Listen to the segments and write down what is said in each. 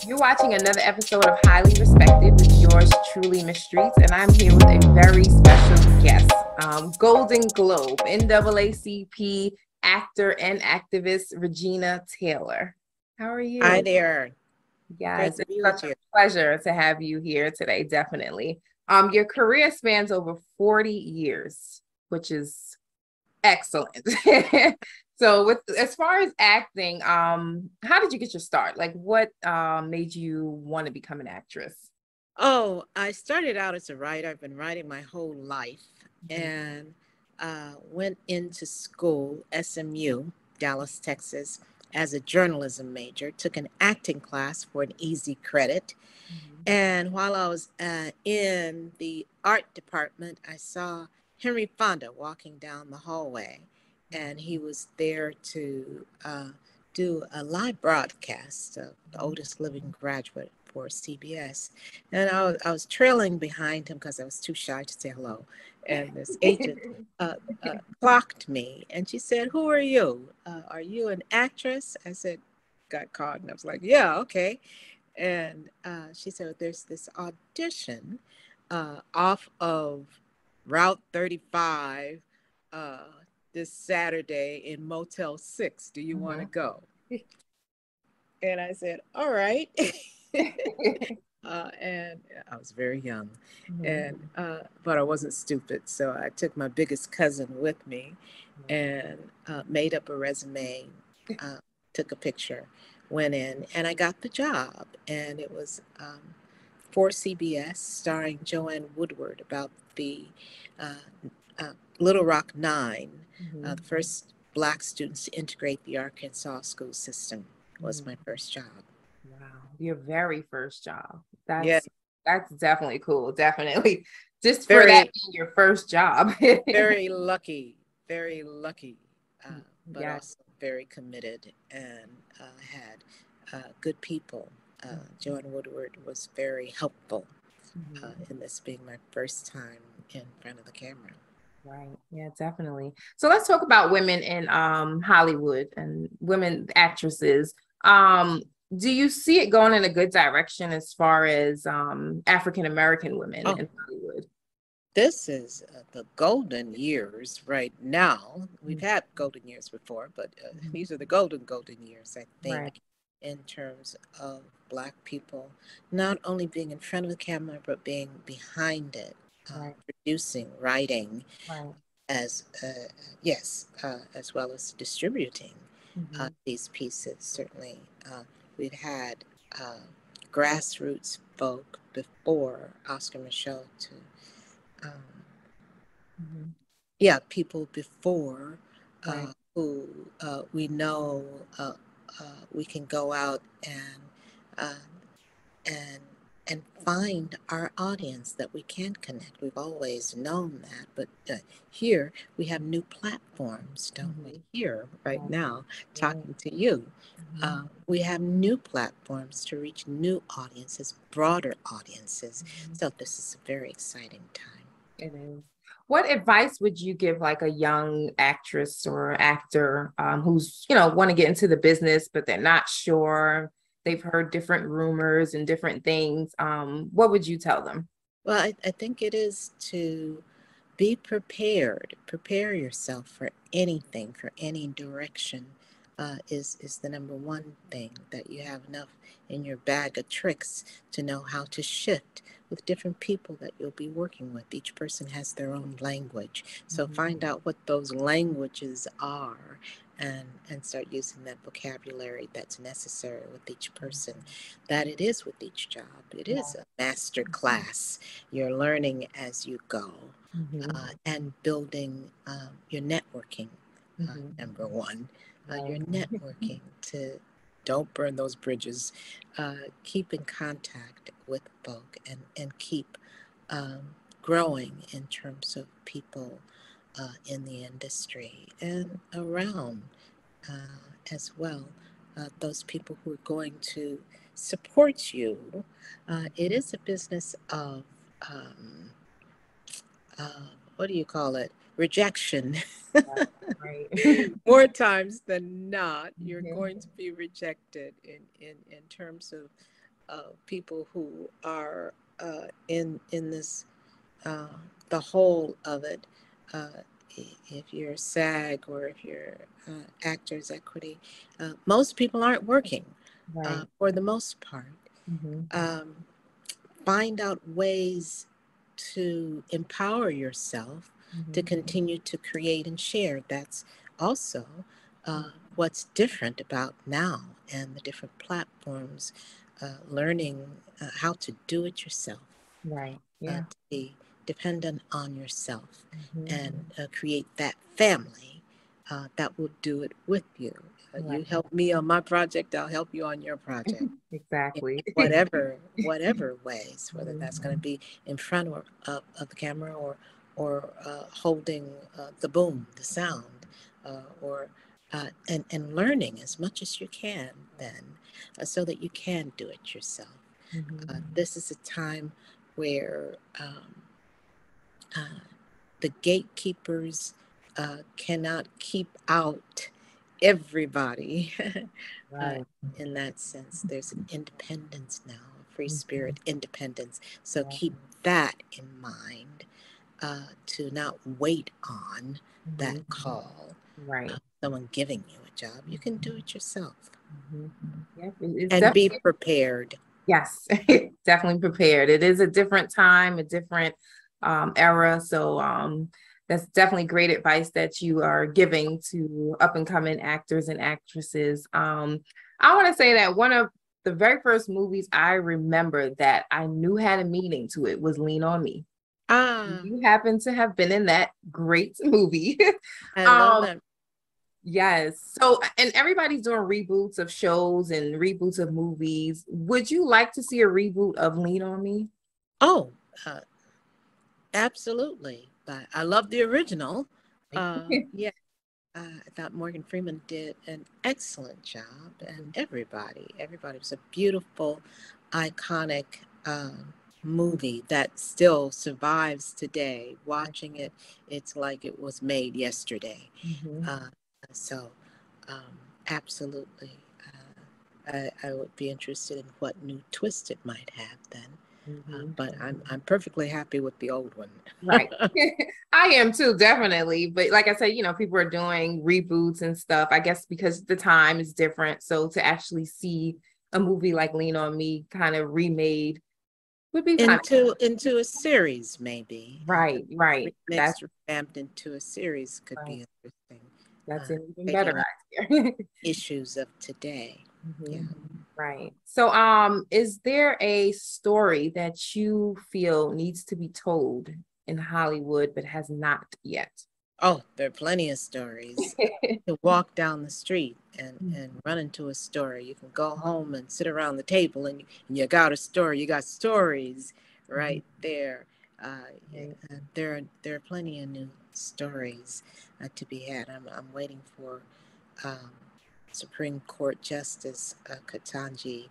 You're watching another episode of Highly Respected with yours truly, Miss Streetz, and I'm here with a very special guest, Golden Globe, NAACP actor and activist Regina Taylor. How are Hi you? there. Great Yes, to it's be such with a you. pleasure to have you here today, definitely. Your career spans over 40 years, which is excellent. So with as far as acting, how did you get your start? Like what made you want to become an actress? Oh, I started out as a writer. I've been writing my whole life Mhm. and went into school, SMU, Dallas, Texas, as a journalism major. Took an acting class for an easy credit. Mhm. And while I was in the art department, I saw Henry Fonda walking down the hallway, and he was there to do a live broadcast of the oldest living graduate for CBS. And I was trailing behind him because I was too shy to say hello. And this agent uh, clocked me, and she said, "Who are you? Are you an actress?" I said, got caught, and I was like, "Yeah, okay." And she said, "There's this audition off of Route 35 uh, this Saturday in Motel 6. Do you want to Mhm. go?" And I said, "All right." And I was very young, Mhm. and but I wasn't stupid. So I took my biggest cousin with me and made up a resume, uh, took a picture, went in, and I got the job. And it was for CBS, starring Joanne Woodward, about the uh, Little Rock Nine, Mhm. the first Black students to integrate the Arkansas school system. Was Mhm. my first job. Wow, your very first job. Yeah, That's definitely cool. Definitely. Just for that very, being your first job. very lucky, very lucky, but Yeah. also very committed and had good people. Joan Woodward was very helpful Mhm. in this being my first time in front of the camera. Right. Yeah, definitely. So let's talk about women in Hollywood and women actresses. Um, do you see it going in a good direction as far as African American women Oh, in Hollywood? this is the golden years right now. We've Mhm. had golden years before, but Mhm. these are the golden years, I Right. think, in terms of Black people not only being in front of the camera, but being behind it, Right. producing, writing, Right. as yes, as well as distributing Mhm. these pieces. Certainly, we've had uh, grassroots folk before Oscar Michaud to um, Mhm. yeah, people before Right. who we know we can go out uh, and and find our audience that we can connect. We've always known that, but here we have new platforms, don't we? Mhm. Here, right Right. now, Right. talking to you, Mhm. we have new platforms to reach new audiences, broader audiences. Mhm. So this is a very exciting time. It is. What advice would you give like a young actress or actor who's, want to get into the business, but they're not sure? They've heard different rumors and different things. What would you tell them? Well, I think it is to be prepared. Prepare yourself for anything, for any direction. Is the number one thing, that you have enough in your bag of tricks to know how to shift with different people that you'll be working with. Each person has their own language, so Mhm. find out what those languages are, and start using that vocabulary that's necessary with each person. That it is with each job. It is Yeah. a master class. You're learning as you go, Mhm. and building your networking. Mhm. Number one, Right. your networking to don't burn those bridges. Keep in contact with folk, and keep growing in terms of people in the industry and around as well. Those people who are going to support you. It is a business of um, what do you call it? Rejection. Yeah. Right. More times than not, you're Mhm. going to be rejected in terms of people who are in this, uh, the whole of it. Uh, if you're SAG or if you're Actors Equity, most people aren't working Right. for the most part. Mm-hmm. Um, find out ways to empower yourself to Mm-hmm. continue to create and share. That's also Mm-hmm. what's different about now and the different platforms, learning how to do it yourself, Right. Yeah. to be dependent on yourself Mm-hmm. and create that family that will do it with you. Right. You help me on my project, I'll help you on your project in Exactly. whatever ways, whether that's going Mm-hmm. to be in front of the camera or holding the boom, the sound, or and learning as much as you can then, so that you can do it yourself. Mm-hmm. This is a time where uh, the gatekeepers cannot keep out everybody. uh, Right. in that sense, there's an independence now, free Mm-hmm. spirit independence. So Right. keep that in mind, to not wait on that Mm-hmm. call, Right. someone giving you a job. You can do it yourself Mm-hmm. Yep. It's and be definitely, prepared. yes, definitely prepared. It is a different time, a different era. So that's definitely great advice that you are giving to up and coming actors and actresses. I want to say that one of the very first movies I remember that I knew had a meaning to it was Lean on Me. Ah, You happen to have been in that great movie. I love um, that. yes. So, and everybody's doing reboots of shows and reboots of movies. Would you like to see a reboot of Lean on Me? Oh, uh, absolutely. But I love the original. Yeah, I thought Morgan Freeman did an excellent job, and everybody was a beautiful, iconic movie that still survives today. Watching it, it's like it was made yesterday. Mhm. Uh, so, um, absolutely, I would be interested in what new twist it might have then. Mhm. But I'm perfectly happy with the old one. Right. I am too, definitely. But like I said, people are doing reboots and stuff. I guess because the time is different. So to actually see a movie like Lean on Me kind of remade would be kind of Into a series, maybe. right, right. That's Remixed, revamped into a series could right. be interesting. That's Uh, an even better taking up idea. issues of today. Yeah. Mhm. Right. So, is there a story that you feel needs to be told in Hollywood but has not yet? Oh, there are plenty of stories. To walk down the street and run into a store. You can go home and sit around the table and you got a story. You got stories Mhm. right there. Yeah, Right. there are plenty of new stories to be had. I'm waiting for um, Supreme Court Justice Katanji,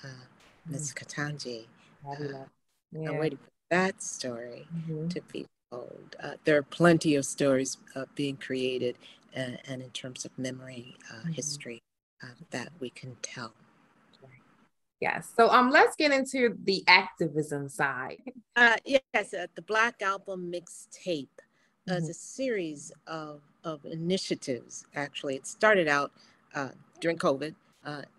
uh, Mhm. Ms. Katanji. Uh, Fabulous. I'm Yeah. waiting for that story Mhm. to be told. There are plenty of stories being created, and in terms of memory, Mhm. history, that we can tell. Right. Yes. So, let's get into the activism side. Yes, the Black Album mixtape is Mhm. a series of initiatives. Actually, it started out during COVID.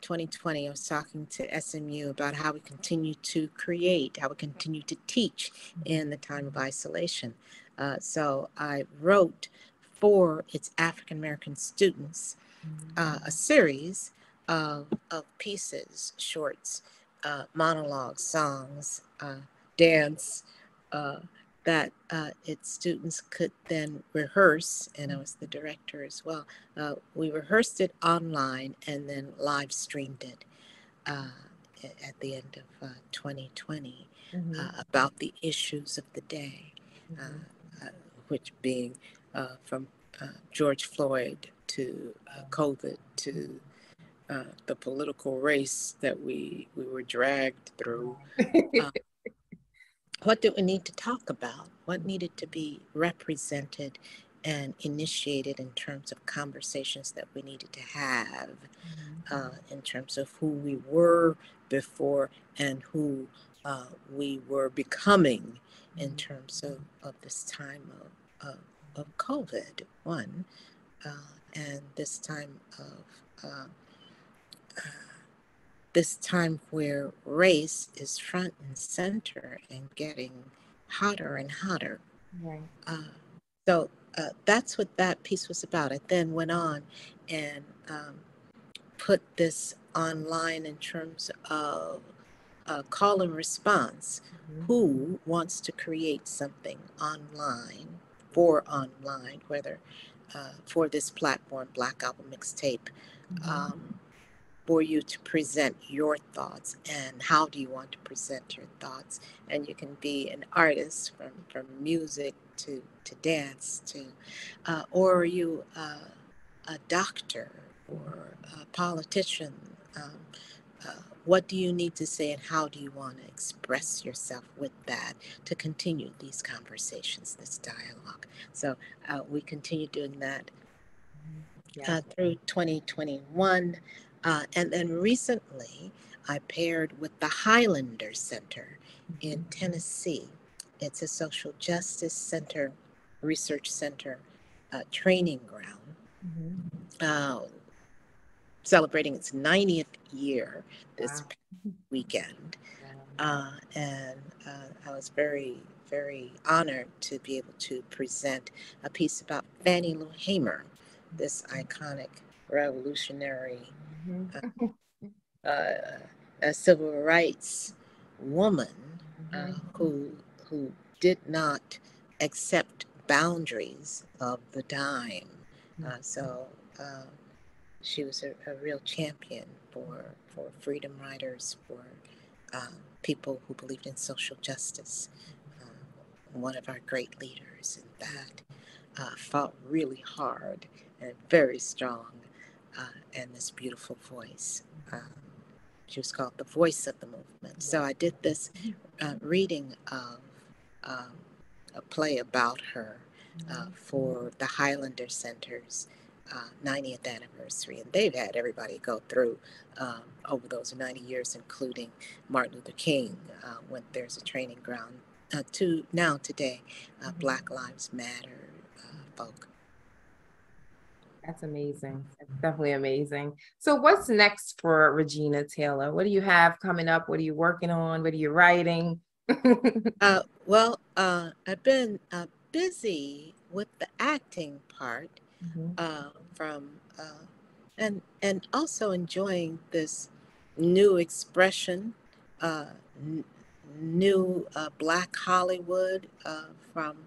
2020, I was talking to SMU about how we continue to create, how we continue to teach Mhm. in the time of isolation. So I wrote for its African American students Mhm. a series of pieces, shorts, monologues, songs, dance, uh, that its students could then rehearse, and I was the director as well. We rehearsed it online and then live streamed it uh, at the end of 2020, Mhm. about the issues of the day, Mhm. which being from George Floyd to COVID to the political race that we were dragged through. Uh, what did we need to talk about? What needed to be represented and initiated in terms of conversations that we needed to have, in terms of who we were before and who we were becoming in terms of this time of COVID, one, and this time of this time where race is front and center and getting hotter and hotter. Right. So that's what that piece was about. I then went on and put this online in terms of call and response. Who wants to create something online, whether for this platform, Black Album Mixtape, for you to present your thoughts, and how do you want to present your thoughts? And you can be an artist from music to dance to, or are you a doctor or a politician? What do you need to say, and how do you want to express yourself with that to continue these conversations, this dialogue? So we continue doing that through 2021. And then recently, I paired with the Highlander Center in Tennessee. It's a social justice center, research center, training ground, celebrating its 90th year this weekend. And I was very, very honored to be able to present a piece about Fannie Lou Hamer, this iconic revolutionary civil rights woman who did not accept boundaries of the dime. So she was a real champion for freedom riders, for people who believed in social justice. One of our great leaders in that, fought really hard and very strong, and this beautiful voice. She was called the voice of the movement. So I did this reading of a play about her for the Highlander Center's 90th anniversary. And they've had everybody go through over those 90 years, including Martin Luther King, when there's a training ground to now today, Black Lives Matter folk. That's amazing. That's definitely amazing. So what's next for Regina Taylor? What do you have coming up? What are you working on? What are you writing? Well, I've been busy with the acting part, and also enjoying this new expression, new Black Hollywood, from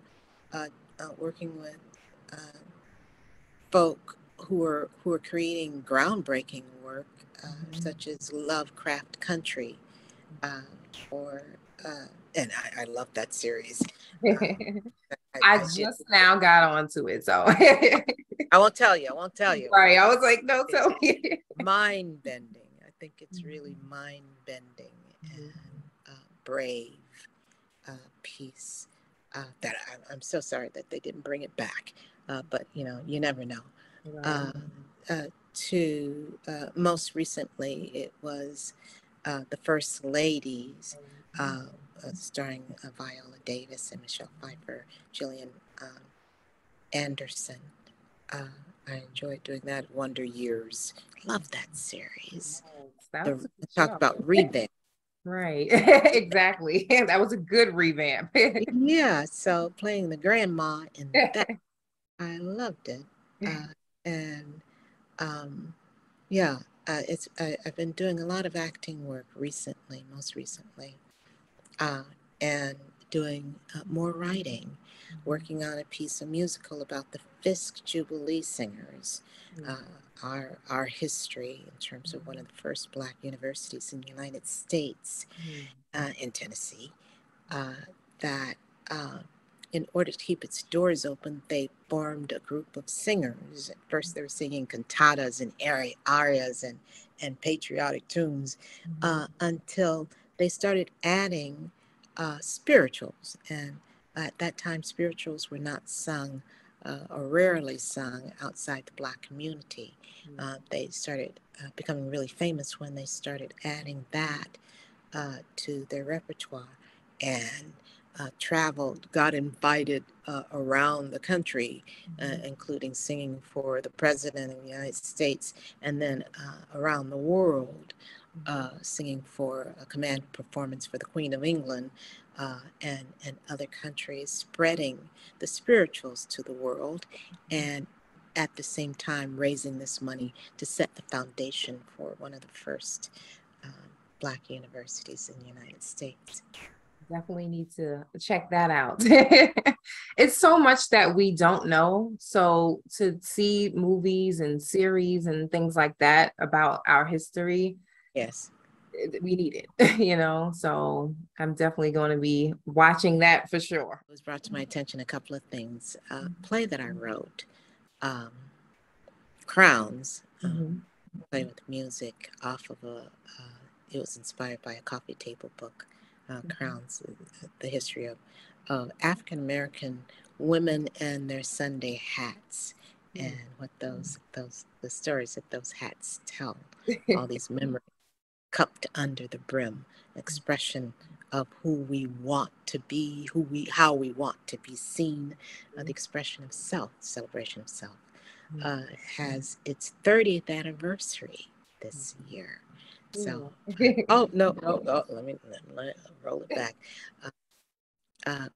working with folk who are creating groundbreaking work, such as Lovecraft Country, or and I love that series. I just now got onto it, so I won't tell you. Right, I was like, no, tell me. Mind bending. I think it's really mind bending and brave piece. That I'm so sorry that they didn't bring it back, but you never know. To most recently, it was the First Ladies, starring Viola Davis and Michelle Pfeiffer, Gillian Anderson. I enjoyed doing that. Wonder Years. Love that series. Talk about revamp. Right. Exactly. That was a good revamp. Yeah. So playing the grandma in that, I loved it. And yeah, I've been doing a lot of acting work recently, most recently, and doing more writing, working on a piece of musical about the Fisk Jubilee Singers, our history in terms of one of the first Black universities in the United States, in Tennessee, that in order to keep its doors open, they formed a group of singers. At first, they were singing cantatas and arias and patriotic tunes, until they started adding spirituals. And at that time, spirituals were not sung or rarely sung outside the Black community. They started becoming really famous when they started adding that to their repertoire, and traveled, got invited around the country, including singing for the President of the United States, and then around the world, singing for a command performance for the Queen of England, and other countries, spreading the spirituals to the world, and at the same time raising this money to set the foundation for one of the first Black universities in the United States. Definitely need to check that out. It's so much that we don't know. So to see movies and series and things like that about our history, yes, we need it, you know? So I'm definitely going to be watching that for sure. It was brought to my attention a couple of things. Play that I wrote, Crowns, play with music off of it was inspired by a coffee table book, Crowns, the history of African American women and their Sunday hats, and what the stories that those hats tell, all these memories cupped under the brim, expression of who we want to be, how we want to be seen, the expression of self, celebration of self, has its 30th anniversary this year. So, oh no, let me roll it back.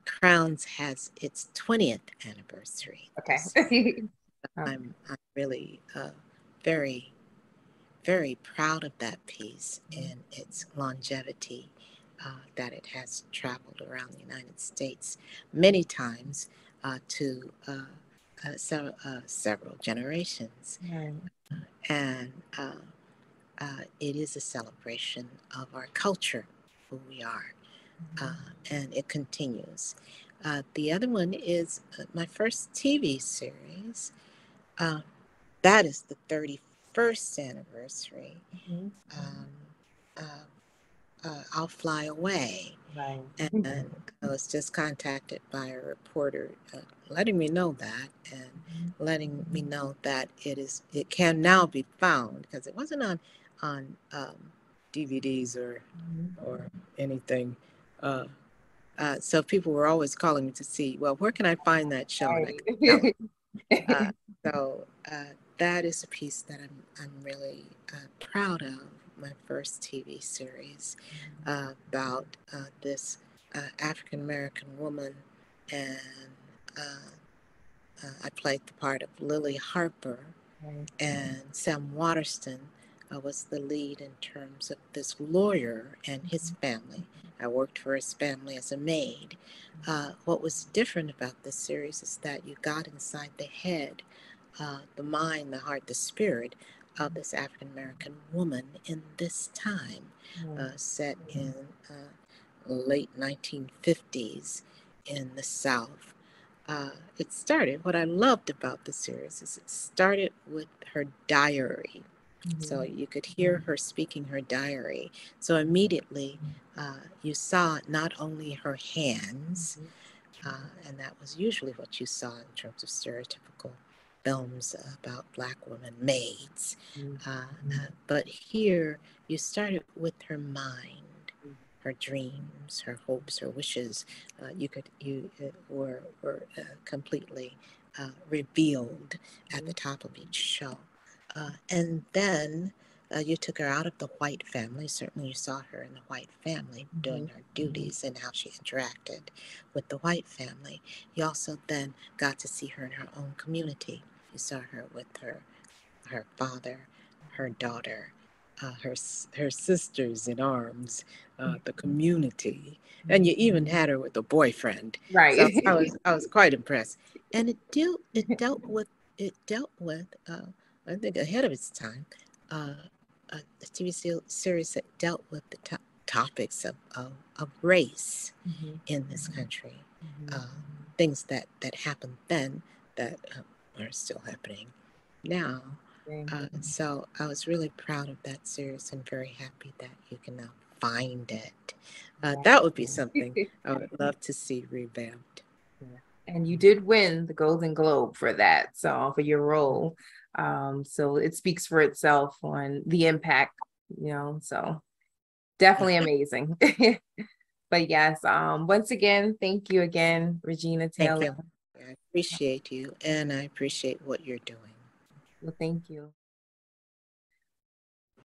Crowns has its 20th anniversary. Okay. I'm really very, very proud of that piece and its longevity, that it has traveled around the United States many times to several generations. And it is a celebration of our culture, who we are, and it continues. The other one is my first TV series. That is the 31st anniversary. I'll Fly Away. Right. And I was just contacted by a reporter letting me know that, and letting me know that it can now be found, because it wasn't on DVDs or anything. So people were always calling me to see, well, where can I find that show? And I couldn't tell them. So that is a piece that I'm really proud of. My first TV series about this African American woman, and I played the part of Lily Harper, and Sam Waterston was the lead in terms of this lawyer and his family. I worked for his family as a maid. What was different about this series is that you got inside the head, the mind, the heart, the spirit of this African American woman in this time, set in late 1950s in the South. What I loved about the series is it started with her diary. So you could hear her speaking her diary. So immediately you saw not only her hands, and that was usually what you saw in terms of stereotypical films about Black women maids, but here you started with her mind, her dreams, her hopes, her wishes. You were completely revealed at the top of each show, and then you took her out of the white family. Certainly, you saw her in the white family doing her duties and how she interacted with the white family. You also then got to see her in her own community. You saw her with her father, her daughter, her sisters in arms, the community, and you even had her with a boyfriend. Right. So I was quite impressed, and it dealt with I think ahead of its time, a TV series that dealt with the topics of race in this country, things that happened then that are still happening now. So I was really proud of that series and very happy that you can now find it. That would be something I would love to see revamped. And you did win the Golden Globe for that, so for your role. So it speaks for itself on the impact, so definitely amazing. But yes, once again, thank you again, Regina Thank Taylor. you. I appreciate you, and I appreciate what you're doing. Well, thank you.